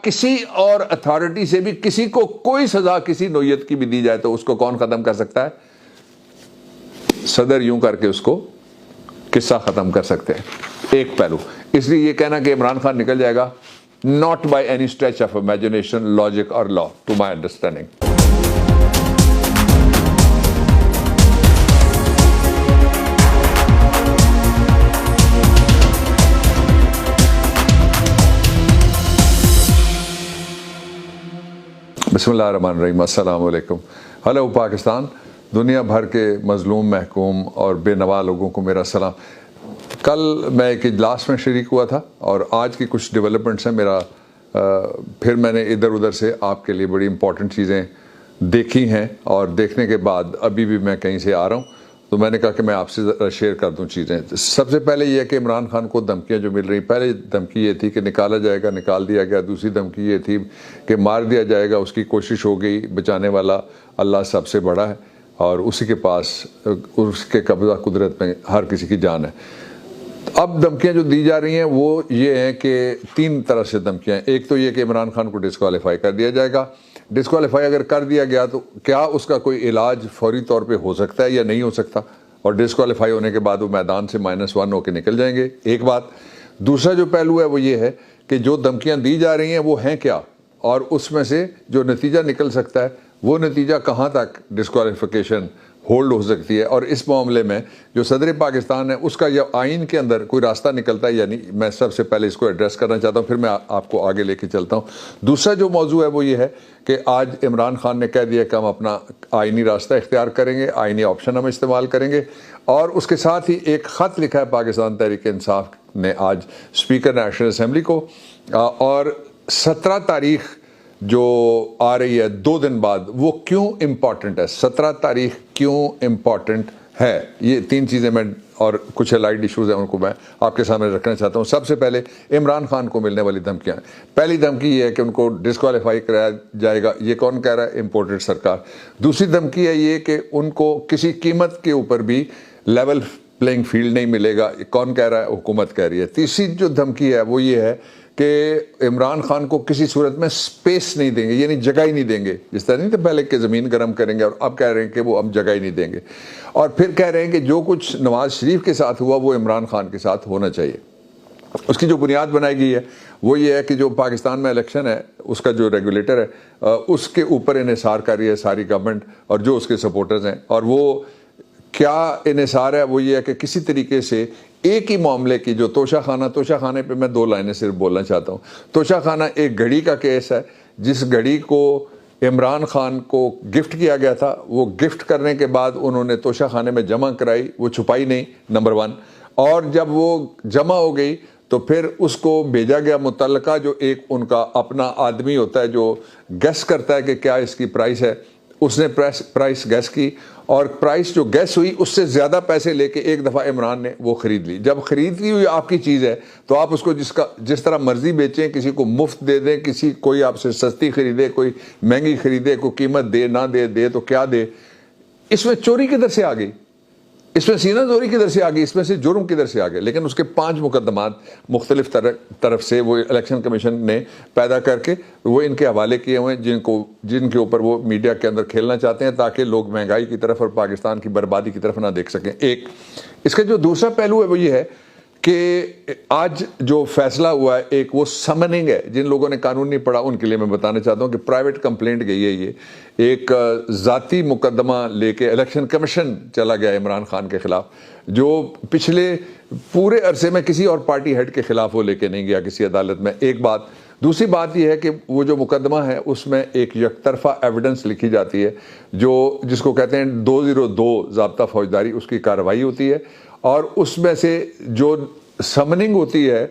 کسی اور اتھارٹی سے بھی کسی کو کوئی سزا کسی نوعیت کی بھی دی جائے تو اس کو کون ختم کر سکتا ہے؟ صدر یوں کر کے اس کو قصہ ختم کر سکتے ہیں، ایک پہلو۔ اس لیے یہ کہنا کہ عمران خان نکل جائے گا، not by any stretch of imagination, logic or law, to my understanding. بسم اللہ الرحمن الرحیم، السلام علیکم۔ ہیلو پاکستان، دنیا بھر کے مظلوم، محکوم اور بے نوا لوگوں کو میرا سلام۔ کل میں ایک اجلاس میں شریک ہوا تھا اور آج کی کچھ ڈیولپمنٹس ہیں، پھر میں نے ادھر ادھر سے آپ کے لیے بڑی امپورٹنٹ چیزیں دیکھی ہیں، اور دیکھنے کے بعد ابھی بھی میں کہیں سے آ رہا ہوں تو میں نے کہا کہ میں آپ سے شیئر کر دوں چیزیں۔ سب سے پہلے یہ کہ عمران خان کو دھمکیاں جو مل رہی، پہلے دھمکی یہ تھی کہ نکالا جائے گا، نکال دیا گیا۔ دوسری دھمکی یہ تھی کہ مار دیا جائے گا، اس کی کوشش ہو گئی، بچانے والا اللہ سب سے بڑا ہے اور اسی کے پاس، اس کے قبضہ قدرت میں ہر کسی کی جان ہے۔ اب دھمکیاں جو دی جا رہی ہیں وہ یہ ہیں کہ تین طرح سے دھمکیاں ہیں۔ ایک تو یہ کہ عمران خان کو ڈسکوالیفائی کر دیا جائے گا۔ ڈسکوالیفائی اگر کر دیا گیا تو کیا اس کا کوئی علاج فوری طور پہ ہو سکتا ہے یا نہیں ہو سکتا، اور ڈسکوالیفائی ہونے کے بعد وہ میدان سے -1 ہو کے نکل جائیں گے، ایک بات۔ دوسرا جو پہلو ہے وہ یہ ہے کہ جو دھمکیاں دی جا رہی ہیں وہ ہیں کیا، اور اس میں سے جو نتیجہ نکل سکتا ہے وہ نتیجہ کہاں تک ڈسکوالیفیکیشن ہولڈ ہو سکتی ہے، اور اس معاملے میں جو صدر پاکستان ہے اس کا یہ آئین کے اندر کوئی راستہ نکلتا ہے یا نہیں۔ میں سب سے پہلے اس کو ایڈریس کرنا چاہتا ہوں، پھر میں آپ کو آگے لے کے چلتا ہوں۔ دوسرا جو موضوع ہے وہ یہ ہے کہ آج عمران خان نے کہہ دیا کہ ہم اپنا آئینی راستہ اختیار کریں گے، آئینی آپشن ہم استعمال کریں گے، اور اس کے ساتھ ہی ایک خط لکھا ہے پاکستان تحریک انصاف نے آج اسپیکر نیشنل اسمبلی کو، اور 17 تاریخ جو آ رہی ہے 2 دن بعد، وہ کیوں امپورٹنٹ ہے، 17 تاریخ کیوں امپورٹنٹ ہے، یہ 3 چیزیں میں اور کچھ لائٹ ایشوز ہیں ان کو میں آپ کے سامنے رکھنا چاہتا ہوں۔ سب سے پہلے عمران خان کو ملنے والی دھمکیاں۔ پہلی دھمکی یہ ہے کہ ان کو ڈسکوالیفائی کرایا جائے گا، یہ کون کہہ رہا ہے؟ امپورٹنٹ سرکار۔ دوسری دھمکی ہے یہ کہ ان کو کسی قیمت کے اوپر بھی لیول پلینگ فیلڈ نہیں ملے گا، یہ کون کہہ رہا ہے؟ حکومت کہہ رہی ہے۔ تیسری جو دھمکی ہے وہ یہ ہے کہ عمران خان کو کسی صورت میں سپیس نہیں دیں گے، یعنی جگہ ہی نہیں دیں گے، جس طرح نہیں تو پہلے کہ زمین گرم کریں گے، اور اب کہہ رہے ہیں کہ وہ اب جگہ ہی نہیں دیں گے، اور پھر کہہ رہے ہیں کہ جو کچھ نواز شریف کے ساتھ ہوا وہ عمران خان کے ساتھ ہونا چاہیے۔ اس کی جو بنیاد بنائی گئی ہے وہ یہ ہے کہ جو پاکستان میں الیکشن ہے اس کا جو ریگولیٹر ہے اس کے اوپر انحصار کر رہی ہے ساری گورنمنٹ اور جو اس کے سپورٹرز ہیں، اور وہ کیا انحصار ہے وہ یہ ہے کہ کسی طریقے سے ایک ہی معاملے کی جو توشہ خانے پہ میں 2 لائنیں صرف بولنا چاہتا ہوں۔ توشہ خانہ ایک گھڑی کا کیس ہے، جس گھڑی کو عمران خان کو گفٹ کیا گیا تھا، وہ گفٹ کرنے کے بعد انہوں نے توشہ خانے میں جمع کرائی، وہ چھپائی نہیں، نمبر 1، اور جب وہ جمع ہو گئی تو پھر اس کو بھیجا گیا متعلقہ جو ایک ان کا اپنا آدمی ہوتا ہے جو گیس کرتا ہے کہ کیا اس کی پرائس ہے، اس نے پرائس گیس کی، اور پرائس جو گیس ہوئی اس سے زیادہ پیسے لے کے ایک دفعہ عمران نے وہ خرید لی۔ جب خرید لی ہوئی آپ کی چیز ہے تو آپ اس کو جس طرح مرضی بیچیں، کسی کو مفت دے دیں، کوئی آپ سے سستی خریدے، کوئی مہنگی خریدے، کوئی قیمت دے نہ دے تو کیا دے۔ اس میں چوری کدھر سے آ گئی، اس میں سینہ زوری کدھر سے آ گئی، اس میں سے جرم کدھر سے آ گئے؟ لیکن اس کے 5 مقدمات مختلف طرف سے وہ الیکشن کمیشن نے پیدا کر کے وہ ان کے حوالے کیے ہوئے ہیں، جن کے اوپر وہ میڈیا کے اندر کھیلنا چاہتے ہیں تاکہ لوگ مہنگائی کی طرف اور پاکستان کی بربادی کی طرف نہ دیکھ سکیں۔ ایک اس کا جو دوسرا پہلو ہے وہ یہ ہے کہ آج جو فیصلہ ہوا ہے ایک وہ سمننگ ہے۔ جن لوگوں نے قانون نہیں پڑھا ان کے لیے میں بتانا چاہتا ہوں کہ پرائیویٹ کمپلینٹ گئی ہے، یہ ایک ذاتی مقدمہ لے کے الیکشن کمیشن چلا گیا عمران خان کے خلاف، جو پچھلے پورے عرصے میں کسی اور پارٹی ہیڈ کے خلاف وہ لے کے نہیں گیا کسی عدالت میں، ایک بات۔ دوسری بات یہ ہے کہ وہ جو مقدمہ ہے اس میں ایک یک طرفہ ایویڈنس لکھی جاتی ہے، جس کو کہتے ہیں 202 ضابطہ فوجداری، اس کی کارروائی ہوتی ہے، اور اس میں سے جو سمننگ ہوتی ہے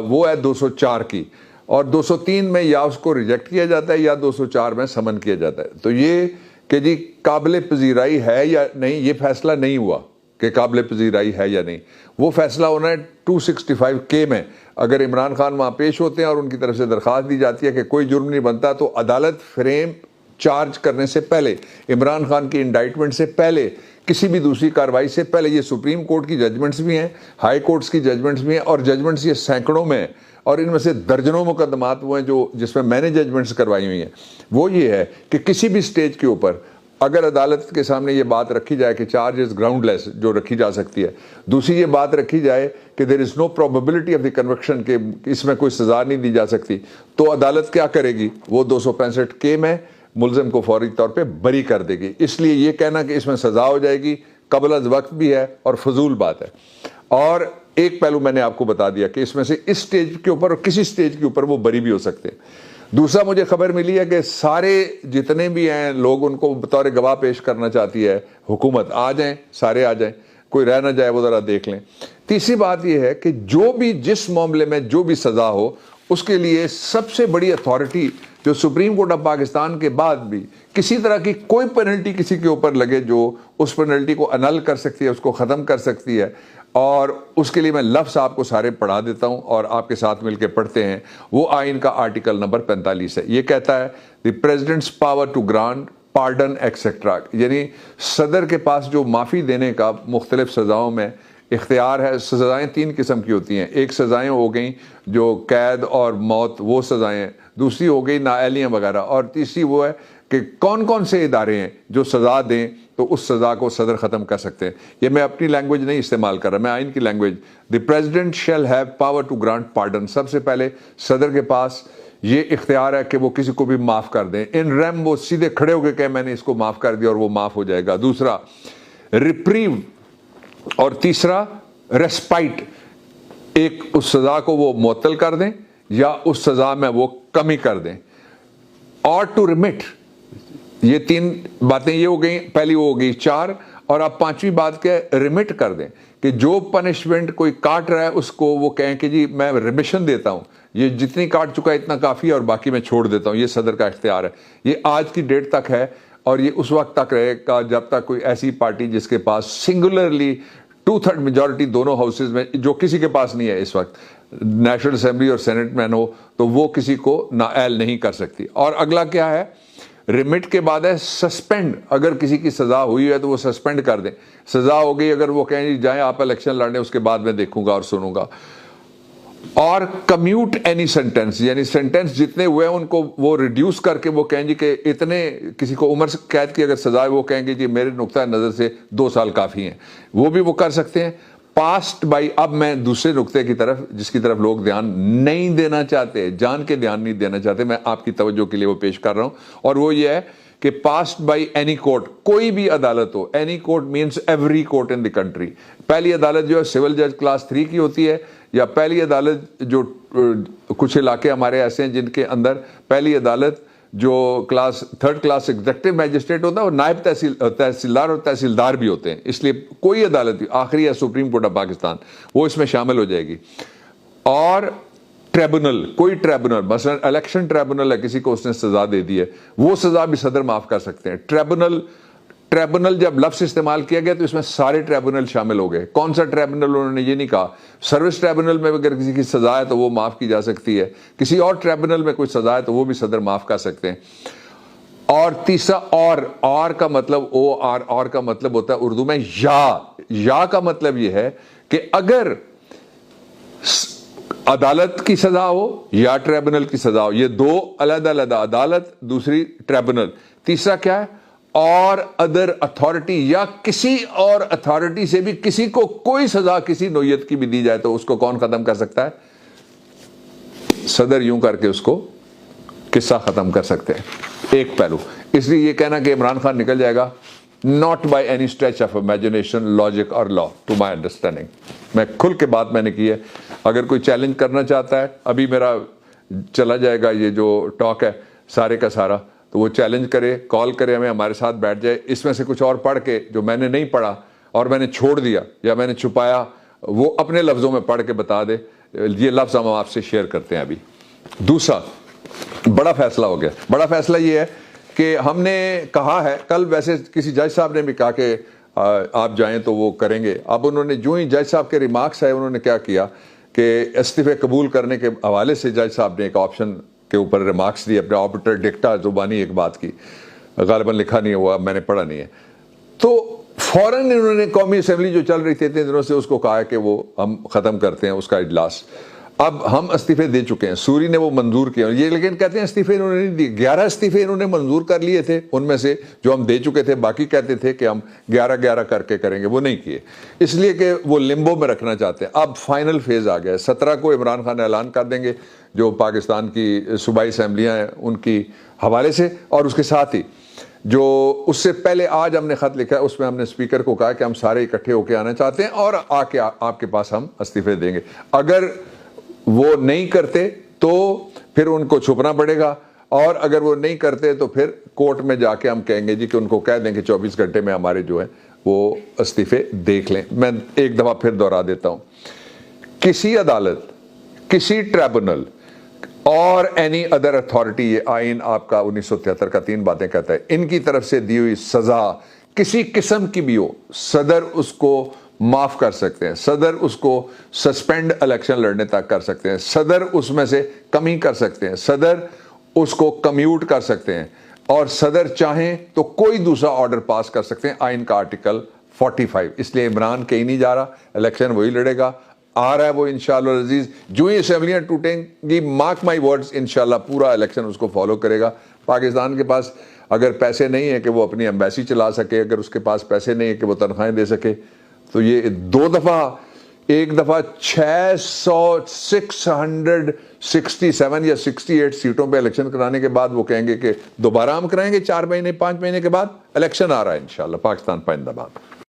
وہ ہے 204 کی، اور 203 میں یا اس کو ریجیکٹ کیا جاتا ہے یا 204 میں سمن کیا جاتا ہے۔ تو یہ کہ جی قابل پذیرائی ہے یا نہیں، یہ فیصلہ نہیں ہوا کہ قابل پذیرائی ہے یا نہیں، وہ فیصلہ ہونا ہے 265K میں۔ اگر عمران خان وہاں پیش ہوتے ہیں اور ان کی طرف سے درخواست دی جاتی ہے کہ کوئی جرم نہیں بنتا، تو عدالت فریم چارج کرنے سے پہلے، عمران خان کی انڈائٹمنٹ سے پہلے، کسی بھی دوسری کارروائی سے پہلے، یہ سپریم کورٹ کی ججمنٹس بھی ہیں، ہائی کورٹس کی ججمنٹس بھی ہیں، اور ججمنٹس یہ سینکڑوں میں اور ان میں سے درجنوں مقدمات وہ ہیں جو جس میں نے ججمنٹس کروائی ہوئی ہیں، وہ یہ ہے کہ کسی بھی سٹیج کے اوپر اگر عدالت کے سامنے یہ بات رکھی جائے کہ چارج از گراؤنڈ لیس، جو رکھی جا سکتی ہے، دوسری یہ بات رکھی جائے کہ دیر از نو پروبیبلٹی آف دی کنوکشن، کہ اس میں کوئی سزا نہیں دی جا سکتی، تو عدالت کیا کرے گی؟ وہ 265 کے میں ملزم کو فوری طور پہ بری کر دے گی۔ اس لیے یہ کہنا کہ اس میں سزا ہو جائے گی قبل از وقت بھی ہے اور فضول بات ہے۔ اور ایک پہلو میں نے آپ کو بتا دیا کہ اس میں سے اس سٹیج کے اوپر اور کسی سٹیج کے اوپر وہ بری بھی ہو سکتے ہیں۔ دوسرا مجھے خبر ملی ہے کہ سارے جتنے بھی ہیں لوگ ان کو بطور گواہ پیش کرنا چاہتی ہے حکومت، آ جائیں، سارے آ جائیں، کوئی رہ نہ جائے، وہ ذرا دیکھ لیں۔ تیسری بات یہ ہے کہ جو بھی جس معاملے میں جو بھی سزا ہو، اس کے لیے سب سے بڑی اتھارٹی جو سپریم کورٹ آف پاکستان کے بعد بھی کسی طرح کی کوئی پینلٹی کسی کے اوپر لگے جو اس پینلٹی کو انل کر سکتی ہے، اس کو ختم کر سکتی ہے، اور اس کے لیے میں لفظ آپ کو سارے پڑھا دیتا ہوں اور آپ کے ساتھ مل کے پڑھتے ہیں۔ وہ آئین کا آرٹیکل نمبر 45 ہے۔ یہ کہتا ہے the president's power to grant pardon etcetera, یعنی صدر کے پاس جو معافی دینے کا مختلف سزاؤں میں اختیار ہے۔ سزائیں 3 قسم کی ہوتی ہیں، ایک سزائیں ہو گئیں جو قید اور موت، وہ سزائیں، دوسری ہو گئی نااہلیاں وغیرہ، اور تیسری وہ ہے کہ کون کون سے ادارے ہیں جو سزا دیں تو اس سزا کو صدر ختم کر سکتے ہیں۔ یہ میں اپنی لینگویج نہیں استعمال کر رہا، میں آئین کی language. The president shall have power to grant pardon, سب سے پہلے صدر کے پاس یہ اختیار ہے کہ وہ کسی کو بھی معاف کر دیں، ان ریم، وہ سیدھے کھڑے ہو کے کہ میں نے اس کو معاف کر دیا اور وہ معاف ہو جائے گا۔ دوسرا ریپریو، اور تیسرا ریسپائٹ، ایک اس سزا کو وہ معطل کر دیں یا اس سزا میں وہ کمی کر دیں، اور ٹو ریمٹ۔ یہ 3 باتیں یہ ہو گئیں، پہلی وہ ہو گئی 4، اور اب 5ویں بات کیا ہے؟ ریمٹ کر دیں، کہ جو پنشمنٹ کوئی کاٹ رہا ہے اس کو وہ کہیں کہ جی میں ریمیشن دیتا ہوں، یہ جتنی کاٹ چکا ہے اتنا کافی ہے اور باقی میں چھوڑ دیتا ہوں۔ یہ صدر کا اختیار ہے، یہ آج کی ڈیٹ تک ہے، اور یہ اس وقت تک رہے گا جب تک کوئی ایسی پارٹی جس کے پاس سنگولرلی 2/3 میجورٹی دونوں ہاؤسز میں، جو کسی کے پاس نہیں ہے اس وقت، نیشنل اسمبلی اور سینٹ میں ہو، تو وہ کسی کو نااہل نہیں کر سکتی۔ اور اگلا کیا ہے؟ ریمٹ کے بعد ہے سسپینڈ، اگر کسی کی سزا ہوئی ہے تو وہ سسپینڈ کر دیں۔ سزا ہو گئی، اگر وہ کہیں جائیں آپ الیکشن لڑنے، اس کے بعد میں دیکھوں گا اور سنوں گا۔ اور کمیوٹ اینی سینٹینس، یعنی سینٹینس جتنے ہوئے ہیں ان کو وہ ریڈیوس کر کے وہ کہیں گے کہ اتنے، کسی کو عمر قید کی اگر سزا ہے وہ کہیں گے جی میرے نقطۂ نظر سے 2 سال کافی ہیں، وہ بھی وہ کر سکتے ہیں۔ پاسڈ بائی، اب میں دوسرے نقطے کی طرف جس کی طرف لوگ دھیان نہیں دینا چاہتے، جان کے دھیان نہیں دینا چاہتے، میں آپ کی توجہ کے لیے وہ پیش کر رہا ہوں، اور وہ یہ ہے کہ پاسڈ بائی اینی کورٹ، کوئی بھی عدالت ہو، any court means every court in the country. پہلی عدالت جو ہے سول جج کلاس 3 کی ہوتی ہے، یا پہلی عدالت جو کچھ علاقے ہمارے ایسے ہیں جن کے اندر پہلی عدالت جو تھرڈ کلاس ایگزیکٹو میجسٹریٹ ہوتا ہے، وہ نائب تحصیلدار اور تحصیلدار بھی ہوتے ہیں، اس لیے کوئی عدالت آخری ہے سپریم کورٹ آف پاکستان، وہ اس میں شامل ہو جائے گی۔ اور ٹریبونل، کوئی ٹریبونل، مثلا الیکشن ٹریبونل ہے، کسی کو اس نے سزا دے دی ہے، وہ سزا بھی صدر معاف کر سکتے ہیں۔ ٹریبونل جب لفظ استعمال کیا گیا تو اس میں سارے ٹریبونل شامل ہو گئے۔ کون سا ٹریبونل؟ انہوں نے یہ نہیں کہا۔ سروس ٹریبونل میں اگر کسی کی سزا ہے تو وہ معاف کی جا سکتی ہے، کسی اور ٹریبونل میں کوئی سزا ہے تو وہ بھی صدر معاف کر سکتے ہیں۔ اور تیسرا اور کا مطلب اور کا مطلب ہوتا ہے اردو میں یا کا مطلب یہ ہے کہ اگر عدالت کی سزا ہو یا ٹریبونل کی سزا ہو، یہ 2 علیحدہ علیحدہ، عدالت دوسری ٹریبونل، تیسرا کیا ہے؟ اور ادر اتھارٹی، یا کسی اور اتھارٹی سے بھی کسی کو کوئی سزا کسی نوعیت کی بھی دی جائے تو اس کو کون ختم کر سکتا ہے؟ صدر یوں کر کے اس کو قصہ ختم کر سکتے ہیں۔ ایک پہلو، اس لیے یہ کہنا کہ عمران خان نکل جائے گا، not by any stretch of imagination, logic or law, to my understanding۔ میں کھل کے بات میں نے کی ہے، اگر کوئی چیلنج کرنا چاہتا ہے، ابھی میرا چلا جائے گا یہ جو ٹاک ہے سارے کا سارا، تو وہ چیلنج کرے، کال کرے ہمیں، ہمارے ساتھ بیٹھ جائے، اس میں سے کچھ اور پڑھ کے جو میں نے نہیں پڑھا اور میں نے چھوڑ دیا یا میں نے چھپایا، وہ اپنے لفظوں میں پڑھ کے بتا دے۔ یہ لفظ ہم آپ سے شیئر کرتے ہیں ابھی۔ دوسرا بڑا فیصلہ ہو گیا۔ بڑا فیصلہ یہ ہے کہ ہم نے کہا ہے، کل ویسے کسی جج صاحب نے بھی کہا کہ آپ جائیں تو وہ کریں گے، اب انہوں نے جو ہی جج صاحب کے ریمارکس ہے انہوں نے کیا کیا کہ استعفے قبول کرنے کے حوالے سے جج صاحب نے ایک آپشن کے اوپر ریمارکس دی، اپنے آپریٹر ڈکٹا زبانی ایک بات کی، غالباً لکھا نہیں ہوا، میں نے پڑھا نہیں ہے، تو فوراً انہوں نے قومی اسمبلی جو چل رہی تھی اتنے دنوں سے اس کو کہا ہے کہ وہ ہم ختم کرتے ہیں اس کا اجلاس۔ اب ہم استعفے دے چکے ہیں, سوری نے وہ منظور کیا یہ, لیکن کہتے ہیں استعفے انہوں نے نہیں دیے. 11 استعفے انہوں نے منظور کر لیے تھے, ان میں سے جو ہم دے چکے تھے, باقی کہتے تھے کہ ہم 11 کر کے کریں گے, وہ نہیں کیے, اس لیے کہ وہ لمبو میں رکھنا چاہتے ہیں. اب فائنل فیز آ گیا, 17 کو عمران خان اعلان کر دیں گے جو پاکستان کی صوبائی اسمبلیاں ہیں ان کی حوالے سے, اور اس کے ساتھ ہی جو اس سے پہلے آج ہم نے خط لکھا ہے اس میں ہم نے اسپیکر کو کہا کہ ہم سارے اکٹھے ہو کے آنا چاہتے ہیں اور آ کے آپ کے پاس ہم استعفے دیں گے. اگر وہ نہیں کرتے تو پھر ان کو چھپنا پڑے گا, اور اگر وہ نہیں کرتے تو پھر کورٹ میں جا کے ہم کہیں گے جی کہ ان کو کہہ دیں کہ 24 گھنٹے میں ہمارے جو ہیں وہ استعفے دیکھ لیں. میں ایک دفعہ پھر دوہرا دیتا ہوں, کسی عدالت, کسی ٹریبونل اور اینی ادر اتھارٹی, یہ آئین آپ کا 1973 کا 3 باتیں کہتا ہے, ان کی طرف سے دی ہوئی سزا کسی قسم کی بھی ہو, صدر اس کو معاف کر سکتے ہیں, صدر اس کو سسپینڈ الیکشن لڑنے تک کر سکتے ہیں, صدر اس میں سے کمی کر سکتے ہیں, صدر اس کو کمیوٹ کر سکتے ہیں, اور صدر چاہیں تو کوئی دوسرا آرڈر پاس کر سکتے ہیں آئین کا آرٹیکل 45. اس لیے عمران کہیں نہیں جا رہا, الیکشن وہی لڑے گا, آ رہا ہے وہ انشاءاللہ العزیز. جو ہی اسمبلیاں ٹوٹیں گی, مارک مائی ورڈز, انشاءاللہ پورا الیکشن اس کو فالو کرے گا. پاکستان کے پاس اگر پیسے نہیں ہیں کہ وہ اپنی ایمبیسی چلا سکے, اگر اس کے پاس پیسے نہیں ہیں کہ وہ تنخواہیں دے سکے, تو یہ 2 دفعہ, ایک دفعہ 667 یا 68 سیٹوں پہ الیکشن کرانے کے بعد وہ کہیں گے کہ دوبارہ ہم کرائیں گے 4 مہینے 5 مہینے کے بعد. الیکشن آ رہا ہے انشاءاللہ. پاکستان پائندہ باد.